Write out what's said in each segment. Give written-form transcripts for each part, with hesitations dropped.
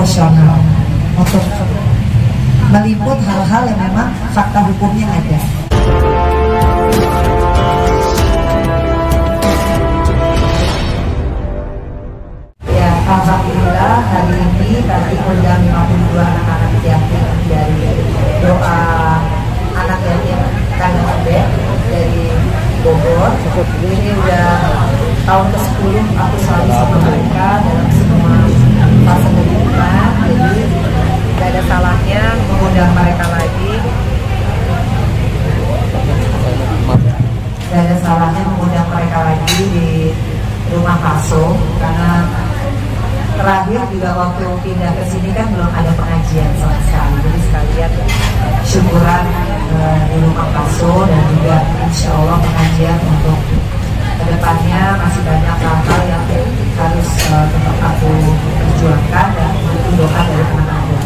profesional untuk meliput hal-hal yang memang fakta hukumnya ada. Ya, alhamdulillah hari ini kami undang 52 anak-anak yatim dari doa anak yatim Kandang Gede dari Bogor. Ini udah tahun ke-10 aku selalu sama mereka dalam semua fase kehidupan. Jadi tidak ada salahnya mengundang mereka lagi. Tidak ada salahnya mengundang mereka lagi di rumah Paso, karena terakhir juga waktu pindah ke sini kan belum ada pengajian sama sekali. Jadi sekalian syukuran di rumah Paso, dan juga insya Allah pengajian untuk kedepannya masih banyak hal-hal yang harus tetap aku perjuangkan dan butuh doa dari anak-anak.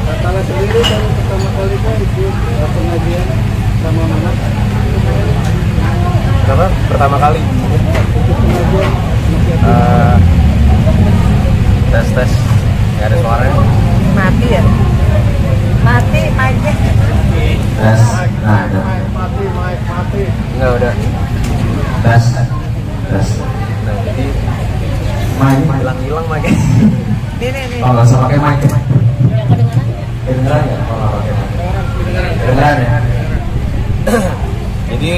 Kalau sendiri baru pertama kali kan ikut pengajian sama Mama. Kenapa? Pertama kali? Ikut pengajian. Tes. Nggak ada suaranya. Mati ya? Mati, mic-nya. Tes. Nah, ada. Mati. Enggak, udah. Tes. Nah, jadi hilang mic. Ini. Oh, nggak usah pakai mic ya? Kedengeran ya? Oh, nggak pakai mic. Kedengeran ya? Jadi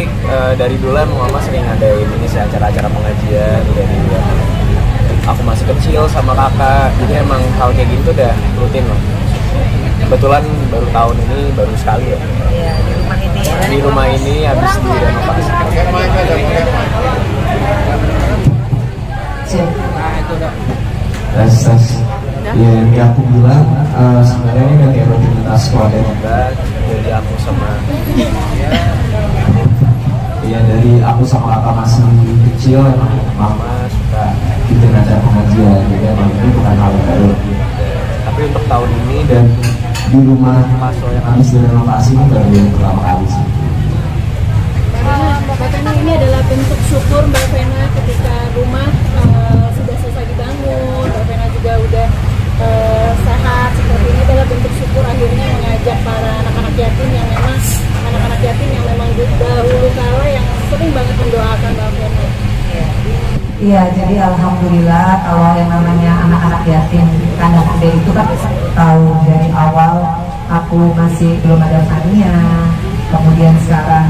dari dulu Mama sering ngadain ini sih, acara-acara pengajian dari aku masih kecil sama kakak. Jadi emang hal kayak gitu udah rutin loh. Kebetulan baru tahun ini baru sekali ya. Iya, di rumah ini ya. Di rumah ini habis direnovasi. Tes. Ya, yang aku bilang sebenarnya ini udah kayak rutinitas keluarga juga. Dari aku sama dari aku sama kakak masih kecil, emang Mama suka bikin acara pengajian. Jadi emang ini bukan hal baru. Tapi untuk tahun ini dan di rumah Paso yang habis direnovasi ini baru yang pertama kali sih. Mbak Vena, ini adalah bentuk syukur Mbak Vena ketika rumah sudah selesai dibangun, Mbak Vena juga udah sehat seperti ini, adalah bentuk syukur akhirnya mengajak para anak-anak yatim yang memang dahulu kala yang sering banget mendoakan Mbak Vena. Iya, jadi alhamdulillah kalau yang namanya anak-anak yatim Kandang Gede itu kan tahu dari awal aku masih belum ada Fania, kemudian sekarang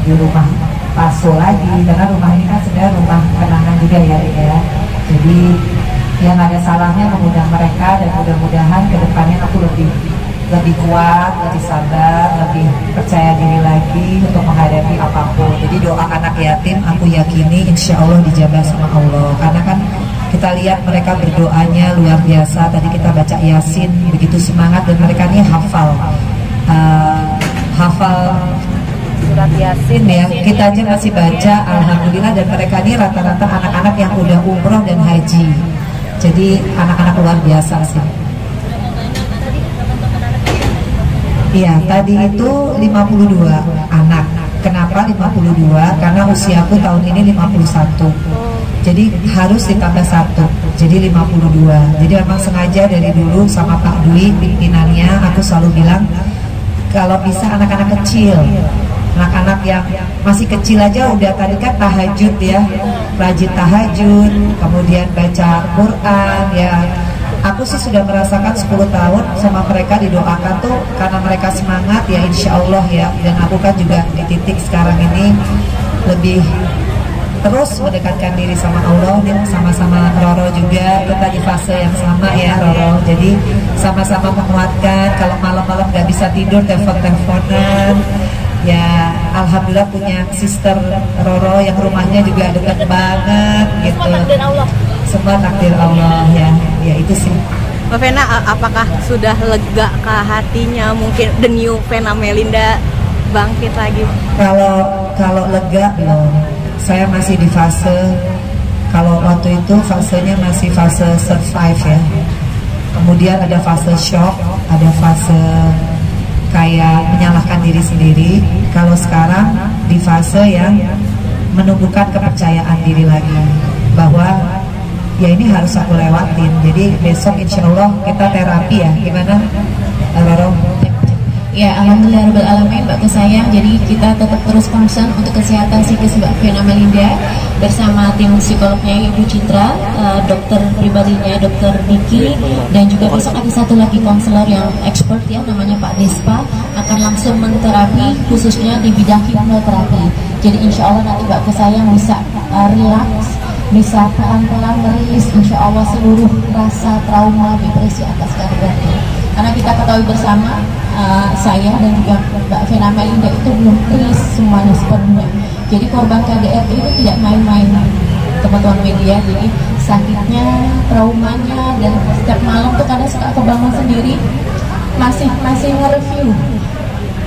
di rumah Paso lagi, karena rumah ini kan sebenarnya rumah kenangan juga ya. Jadi yang ada salahnya mengundang mereka, dan mudah-mudahan kedepannya aku lebih kuat, lebih sabar, lebih percaya diri lagi untuk menghadapi apapun. Jadi doa anak yatim aku yakini insya Allah dijabah sama Allah, karena kan kita lihat mereka berdoanya luar biasa. Tadi kita baca Yasin begitu semangat, dan mereka ini hafal surat Yasin ya. Kita aja masih baca, alhamdulillah. Dan mereka ini rata-rata anak-anak yang udah umroh dan haji. Jadi anak-anak luar biasa sih. Iya, tadi itu 52 anak. Kenapa 52? Karena usiaku tahun ini 51. Jadi harus ditambah 1. Jadi 52. Jadi memang sengaja dari dulu sama Pak Dwi pimpinannya aku selalu bilang kalau bisa anak-anak kecil. Anak-anak yang masih kecil aja udah tadi kan tahajud ya, rajin tahajud, kemudian baca Quran ya. Aku sih sudah merasakan 10 tahun sama mereka didoakan tuh karena mereka semangat ya, insya Allah ya. Dan aku kan juga di titik sekarang ini lebih terus mendekatkan diri sama Allah, dan sama-sama Roro juga kita di fase yang sama ya Roro. Jadi sama-sama menguatkan, kalau malam-malam gak bisa tidur telepon-teleponan. Ya alhamdulillah punya sister Roro yang rumahnya juga dekat banget gitu. Semua takdir Allah. Semua takdir Allah ya. Ya itu sih. Mbak Vena, apakah sudah lega ke hatinya? Mungkin the new Vena Melinda bangkit lagi? Kalau lega belum. Saya masih di fase, kalau waktu itu fasenya masih fase survive ya. Kemudian ada fase shock, ada fase kayak menyalahkan diri sendiri. Kalau sekarang di fase yang menumbuhkan kepercayaan diri lagi, bahwa ya ini harus aku lewatin. Jadi besok insya Allah kita terapi ya, gimana Roro? Ya, alhamdulillah rabbil alamin Mbak sayang. Jadi kita tetap terus concern untuk kesehatan psikis Mbak Vena Melinda bersama tim psikolognya Ibu Citra, dokter pribadinya Dokter Diki, dan juga besok ada satu lagi konselor yang expert ya, namanya Pak Despa, akan langsung menterapi khususnya di bidang hipnoterapi. Jadi insya Allah nanti Mbak sayang bisa relax, bisa pelan-pelan merilis insya Allah seluruh rasa trauma, depresi atas KDRT. Karena kita ketahui bersama, saya dan juga Mbak Vena Melinda itu belum rilis semuanya sepenuhnya. Jadi korban KDRT itu tidak main-main, teman-teman media. Jadi sakitnya, traumanya, dan setiap malam tuh kadang suka kebangun sendiri, masih nge-review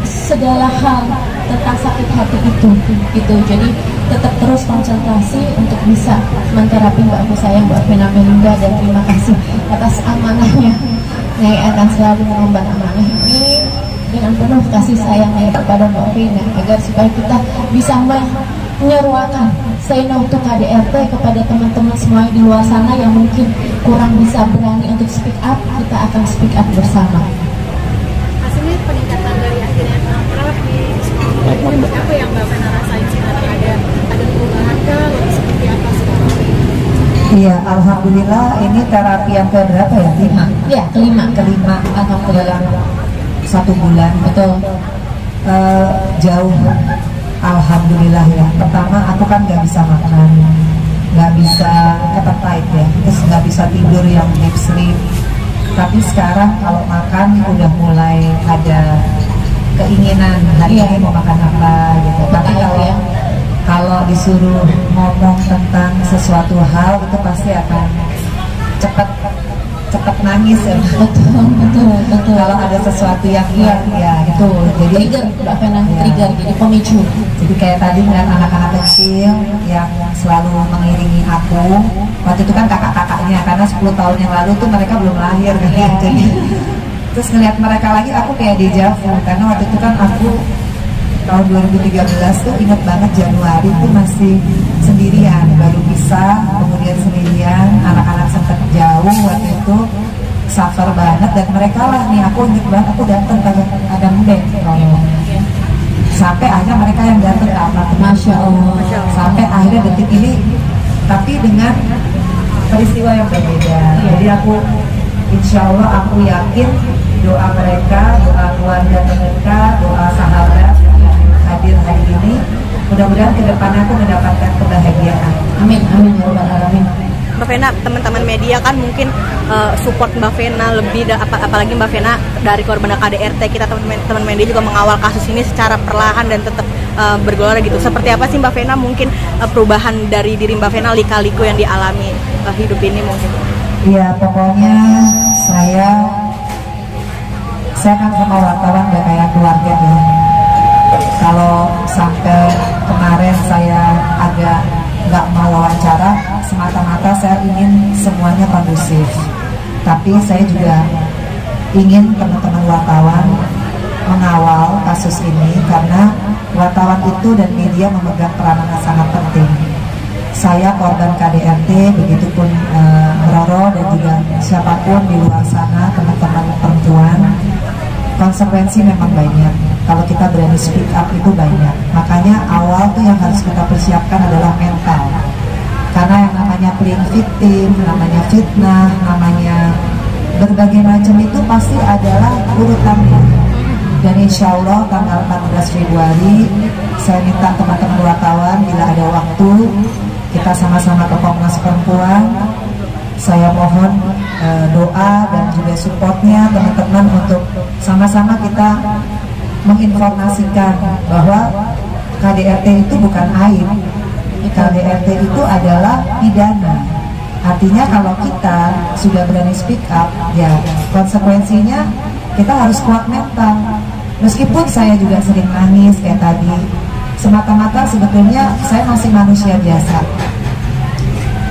segala hal tentang sakit hati itu gitu. Jadi tetap terus konsentrasi untuk bisa menterapi Mbak sayang, Mbak Vena Melinda, dan terima kasih atas amanahnya. Saya akan selalu mengemban amanah ini dengan penuh kasih sayangnya kepada Mbak Vena, agar supaya kita bisa menyeruakan say no to KDRT kepada teman-teman semua di luar sana yang mungkin kurang bisa berani untuk speak up. Kita akan speak up bersama. Hasilnya peningkatan dari akhirnya terapi, ini apa yang Mbak Vena rasain sekarang? Ada perubahan kah? Atau seperti apa sekarang? Iya, alhamdulillah ini terapi yang keberapa ya? 5. Ya, kelima. Alhamdulillah 1 bulan. Betul. Jauh. Alhamdulillah ya. Pertama aku kan nggak bisa makan, nggak bisa appetite ya, terus nggak bisa tidur yang deep sleep. Tapi sekarang kalau makan udah mulai ada keinginan hari ini mau makan apa gitu. Tapi kalau disuruh ngomong tentang sesuatu hal itu pasti akan cepat nangis ya. Betul. Kalau ada sesuatu yang ya itu jadi Trigger Mbak Vena, trigger, jadi pemicu. Jadi kayak tadi ngeliat anak-anak kecil yang selalu mengiringi aku. Waktu itu kan kakak-kakaknya, karena 10 tahun yang lalu tuh mereka belum lahir kan. Jadi terus ngeliat mereka lagi aku kayak dejavu, karena waktu itu kan aku tahun 2013 tuh ingat banget Januari tuh masih sendirian, baru pisah, kemudian sendirian, anak-anak sempat jauh waktu itu, suffer banget, dan mereka lah nih, aku ingat banget aku datang ke Adam Bank sampai akhirnya mereka yang datang ke apartemen. Masya Allah. Sampai akhirnya detik ini, tapi dengan peristiwa yang berbeda. Jadi aku insya Allah aku yakin doa mereka, doa keluarga mereka, doa sahabat hadir hari ini, mudah-mudahan kedepannya aku mendapatkan kebahagiaan. Amin ya rabbal alamin. Mbak Vena, teman-teman media kan mungkin support Mbak Vena lebih, apalagi Mbak Vena dari korban KDRT. Kita teman-teman media juga mengawal kasus ini secara perlahan dan tetap bergelora gitu. Seperti apa sih Mbak Vena mungkin perubahan dari diri Mbak Vena lika-liku yang dialami hidup ini mungkin? Iya, pokoknya saya kan sama wartawan udah kayak keluarga ya. Kalau sampai kemarin saya agak nggak mau wawancara, semata-mata saya ingin semuanya kondusif. Tapi saya juga ingin teman-teman wartawan mengawal kasus ini, karena wartawan itu dan media memegang peranan yang sangat penting. Saya korban KDRT, begitupun Roro dan juga siapapun di luar sana, teman-teman perempuan. Konsekuensi memang banyak. Kalau kita berani speak up itu banyak. Makanya awal tuh yang harus kita persiapkan adalah mental. Karena yang namanya playing victim, namanya fitnah, namanya berbagai macam itu pasti adalah urutannya. Dan insya Allah tanggal 14 Februari saya minta teman-teman wartawan bila ada waktu kita sama-sama ke Komnas Perempuan. Saya mohon doa dan juga supportnya teman-teman untuk sama-sama kita menginformasikan bahwa KDRT itu bukan aib. KDRT itu adalah pidana. Artinya kalau kita sudah berani speak up, ya konsekuensinya kita harus kuat mental. Meskipun saya juga sering nangis kayak tadi, semata-mata sebetulnya saya masih manusia biasa.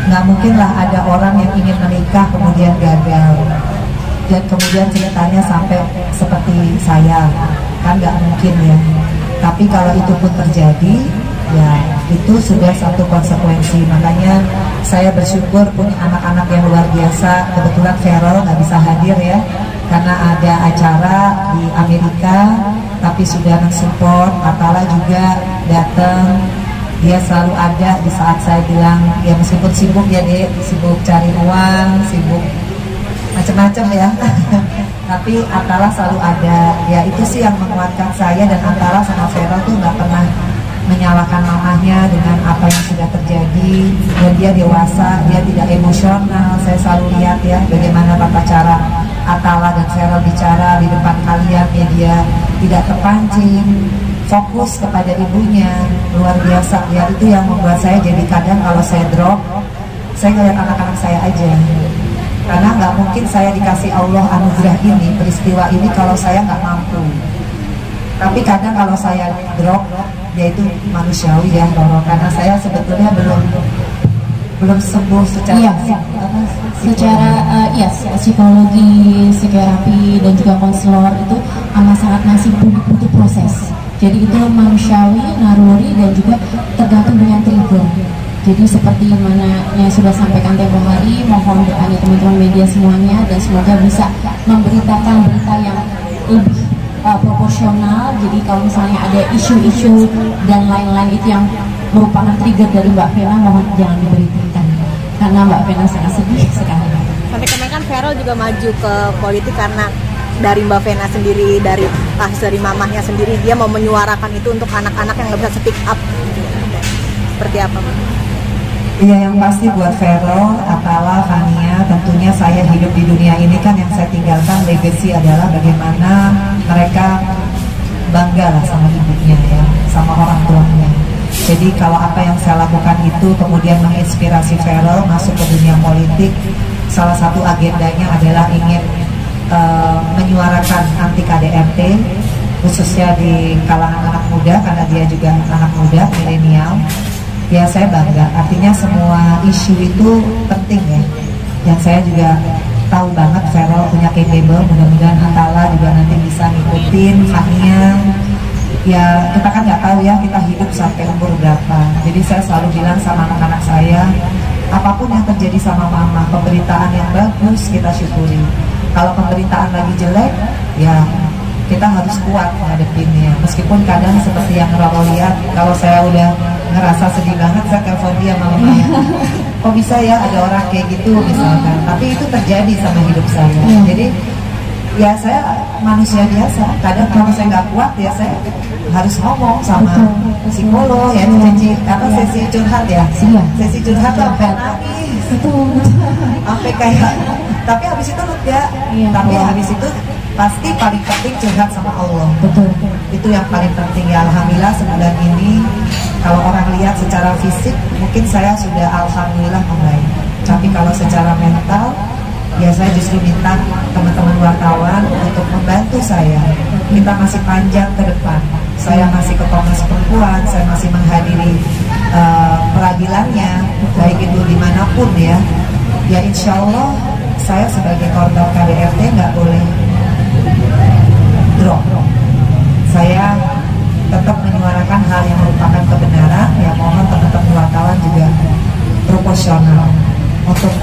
Nggak mungkin lah ada orang yang ingin menikah kemudian gagal dan kemudian ceritanya sampai seperti saya, kan nggak mungkin ya. Tapi kalau itu pun terjadi, ya itu sudah satu konsekuensi. Makanya saya bersyukur punya anak-anak yang luar biasa. Kebetulan Feral nggak bisa hadir ya karena ada acara di Amerika, tapi sudah mensupport. Atala juga datang, dia selalu ada di saat saya bilang ya meskipun sibuk ya dek, sibuk cari uang, sibuk macam-macam ya tapi Atala selalu ada. Ya itu sih yang menguatkan saya, dan Atala sama Feral tuh nggak pernah menyalahkan mamahnya dengan apa yang sudah terjadi, dan dia dewasa, dia tidak emosional. Saya selalu lihat ya bagaimana tata cara Atala dan Feral bicara di depan kalian, ya dia tidak terpancing, fokus kepada ibunya, luar biasa ya. Itu yang membuat saya jadi kadang kalau saya drop, saya ngeliat anak-anak saya aja, karena nggak mungkin saya dikasih Allah anugerah ini, peristiwa ini kalau saya nggak mampu. Tapi kadang kalau saya drop, yaitu manusiawi ya, karena saya sebetulnya belum sembuh secara psikologi, psikoterapi dan juga konselor itu amat sangat masih butuh proses. Jadi itu manusiawi, naruri, dan juga tergantung dengan trigger. Jadi seperti mana yang sudah sampaikan tempo hari, mohon doanya teman-teman media semuanya, dan semoga bisa memberitakan berita yang lebih proporsional. Jadi kalau misalnya ada isu-isu dan lain-lain itu yang merupakan trigger dari Mbak Vena, mohon jangan diberitakan karena Mbak Vena sangat sedih sekali. Sampai kemarin kan Feral juga maju ke politik karena dari Mbak Vena sendiri, dari mamahnya sendiri, dia mau menyuarakan itu untuk anak-anak yang nggak bisa speak up. Seperti apa, Mbak? Iya, yang pasti buat Feral, Atala, Fania, tentunya saya hidup di dunia ini kan yang saya tinggalkan legacy adalah bagaimana mereka bangga lah sama ibunya ya, sama orang tuanya. Jadi kalau apa yang saya lakukan itu kemudian menginspirasi Feral masuk ke dunia politik, salah satu agendanya adalah ingin menyuarakan anti KDRT, khususnya di kalangan anak muda, karena dia juga anak muda, milenial. Ya saya bangga, artinya semua isu itu penting ya. Dan saya juga tahu banget Feral punya capable, mudah-mudahan Atala juga nanti bisa ngikutin, Fania. Ya kita kan nggak tahu ya kita hidup sampai umur berapa. Jadi saya selalu bilang sama anak-anak saya, apapun yang terjadi sama mama, pemberitaan yang bagus kita syukuri. Kalau pemberitaan lagi jelek, ya kita harus kuat ngadepinnya. Meskipun kadang seperti yang Roro lihat, kalau saya udah ngerasa sedih banget, saya telepon dia malamnya. Kok bisa ya ada orang kayak gitu misalkan. Tapi itu terjadi sama hidup saya. Jadi ya saya manusia biasa. Kadang kalau saya nggak kuat ya saya harus ngomong sama psikolog ya, sesi curhat ya. Sesi curhat tuh sampai nangis. Sampai kayak, tapi habis itu lega. Tapi habis itu pasti paling penting curhat sama Allah. Betul. Itu yang paling penting ya. Alhamdulillah sebulan ini kalau orang lihat secara fisik mungkin saya sudah alhamdulillah membaik. Tapi kalau secara mental ya saya justru minta teman-teman wartawan untuk membantu saya. Kita masih panjang ke depan. Saya masih ke Komnas Perempuan, saya masih menghadiri peradilannya, baik itu dimanapun ya. Ya insya Allah saya sebagai korban KDRT nggak boleh drop. Saya tetap menyuarakan hal yang merupakan kebenaran. Ya mohon teman-teman wartawan juga proporsional untuk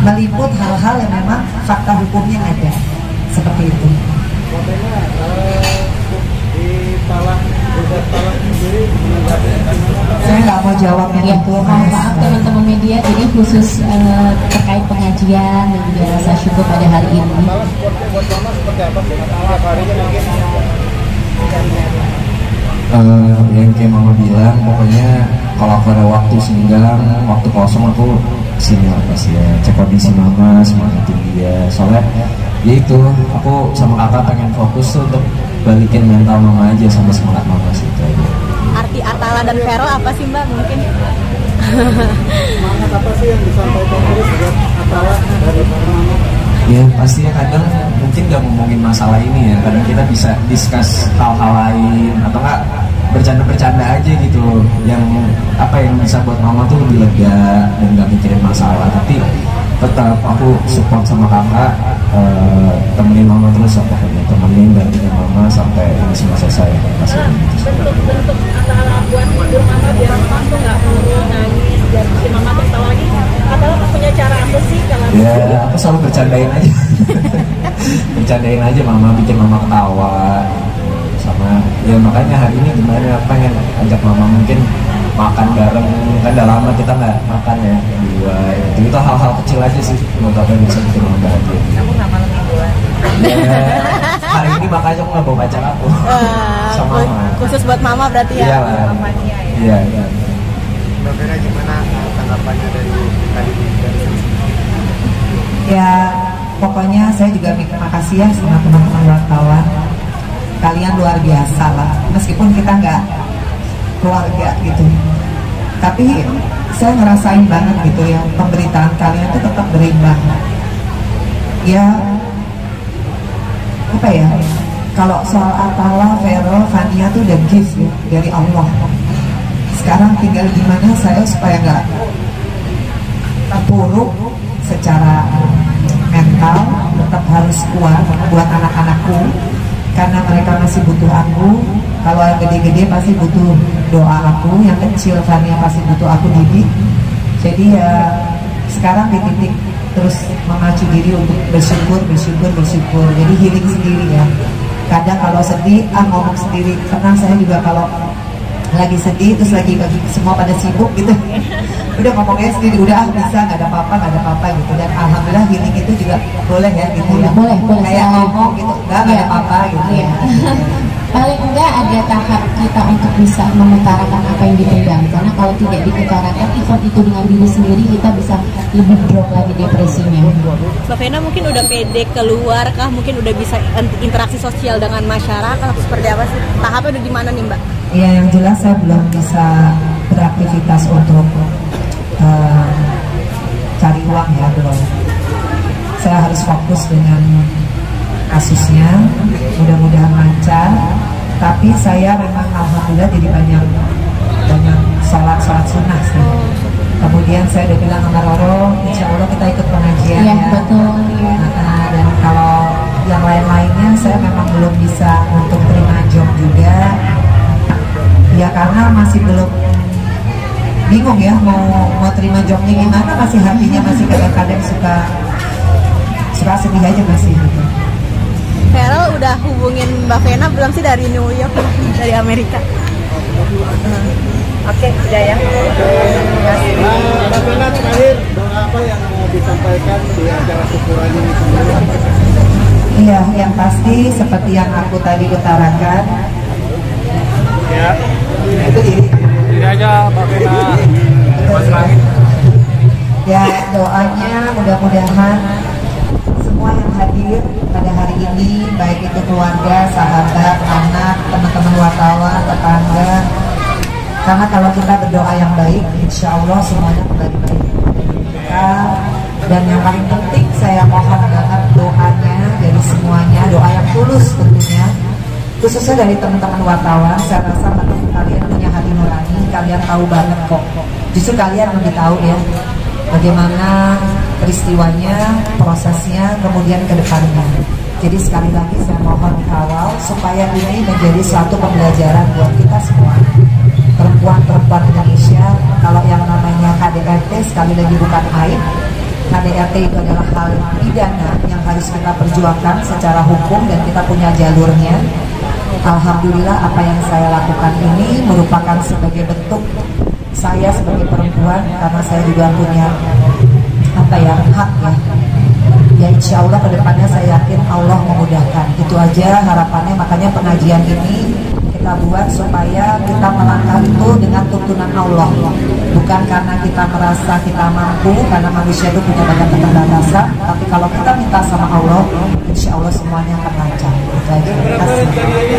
meliput hal-hal yang memang fakta hukumnya ada, seperti itu. Saya nggak mau jawab yang itu. Maaf teman-teman media, jadi khusus terkait pengajian dan juga rasa syukur pada hari ini. Yang kayak mama bilang, pokoknya kalau aku ada waktu senggang, waktu kosong aku sini lah pasti ya, cek kondisi mama, semangatin dia. Soalnya ya itu, aku sama kakak pengen fokus tuh untuk balikin mental mama aja sama semangat mama sih itu aja. Arti Atala dan Feral apa sih Mbak mungkin? Semangat apa sih yang disampaikan terus buat Atala dari mama? Ya pasti ya, kadang mungkin gak ngomongin masalah ini ya, kadang kita bisa discuss hal-hal lain atau enggak bercanda-bercanda aja gitu, yang apa yang bisa buat mama tuh lebih lega dan gak mikirin masalah. Tapi tetap aku support sama kakak, temenin mama terus, pokoknya temenin dan dengan mama sampai ini semua selesai. Bentuk Atala buat hibur mama biar mama tuh nggak murung nangis, biar bikin mama tuh tahu lagi. Atau punya cara apa sih kalau? Ya aku selalu bercandain aja. Bercandain aja mama, bikin mama ketawa. Sama ya makanya hari ini gimana pengen ajak mama mungkin makan bareng, kan udah lama kita nggak makan ya di luar. Itu hal-hal kecil aja sih menurut aku yang bisa bikin mama bahagia. Kamu nggak malam mingguan? Ya, hari ini makanya aku nggak bawa pacar aku sama mama. Khusus buat mama berarti ya? Iya lah. Iya. Mbak Vera gimana tanggapannya dari tadi dari Ya pokoknya saya juga makasih ya sama teman-teman wartawan. Kalian luar biasa lah, meskipun kita nggak keluarga gitu, tapi saya ngerasain banget gitu ya, pemberitaan kalian itu tetap berimbang. Ya apa ya, kalau soal Atala, Vero, Fania tuh udah gift ya dari Allah. Sekarang tinggal gimana saya supaya nggak terpuruk secara mental, tetap harus kuat buat anak-anakku karena mereka masih butuh aku. Kalau yang gede-gede pasti butuh doa aku, yang kecil Fania pasti butuh aku didik. Jadi ya sekarang di titik terus memacu diri untuk bersyukur. Jadi healing sendiri ya. Kadang kalau sedih ngomong sendiri, karena saya juga kalau lagi sedih terus lagi semua pada sibuk gitu, udah ngomongnya sendiri, udah bisa, nggak ada apa-apa gitu. Dan alhamdulillah healing itu juga boleh ya gitu ya, boleh kayak ngomong gitu, nggak ada apa-apa gitu ya. Paling enggak ada tahap kita untuk bisa mengutarakan apa yang dipendam, karena kalau tidak diutarakan effort itu dengan diri sendiri, kita bisa lebih drop lagi depresinya. Mbak Vena mungkin udah pede keluar kah? Mungkin udah bisa interaksi sosial dengan masyarakat, seperti apa sih? Tahapnya udah di mana nih Mbak? Ya yang jelas saya belum bisa beraktivitas untuk cari uang ya, belum. Saya harus fokus dengan kasusnya, mudah-mudahan lancar. Tapi saya memang alhamdulillah jadi banyak sholat sunnah sih. Kemudian saya udah bilang sama Roro, insya Allah kita ikut pengajian ya. Betul. Ya. Dan kalau yang lain-lainnya saya memang belum bisa untuk terima job juga. Ya karena masih belum bingung ya mau terima jobnya gimana, masih hatinya masih kadang-kadang suka sedih aja masih gitu. Feral udah hubungin Mbak Vena belum sih dari New York, dari Amerika? Oke, sudah ya. Mbak Vena terakhir, doa apa yang mau disampaikan di acara syukuran ini? Iya, yang pasti seperti yang aku tadi utarakan. Ya, Itu ini aja Mbak Vena. Ya doanya mudah-mudahan semua yang hadir pada hari ini, baik itu keluarga, sahabat, anak, teman-teman wartawan, tetangga, karena kalau kita berdoa yang baik, insya Allah semuanya kembali baik. Dan yang paling penting saya mohon banget doanya dari semuanya, doa yang tulus tentunya, khususnya dari teman-teman wartawan. Saya rasa kalian punya hati nurani, kalian tahu banget kok. Justru kalian lebih tahu ya bagaimana peristiwanya, prosesnya, kemudian ke depannya. Jadi sekali lagi saya mohon kawal supaya ini menjadi suatu pembelajaran buat kita semua, perempuan-perempuan Indonesia. Kalau yang namanya KDRT sekali lagi bukan aib. KDRT itu adalah hal pidana yang harus kita perjuangkan secara hukum dan kita punya jalurnya. Alhamdulillah apa yang saya lakukan ini merupakan sebagai bentuk saya sebagai perempuan, karena saya juga punya hak ya. Ya insya Allah kedepannya saya yakin Allah memudahkan. Itu aja harapannya, makanya pengajian ini kita buat supaya kita melangkah itu dengan tuntunan Allah, bukan karena kita merasa kita mampu, karena manusia itu punya banyak keterbatasan. Tapi kalau kita minta sama Allah, insya Allah semuanya akan lancar. Itu aja. Terima kasih.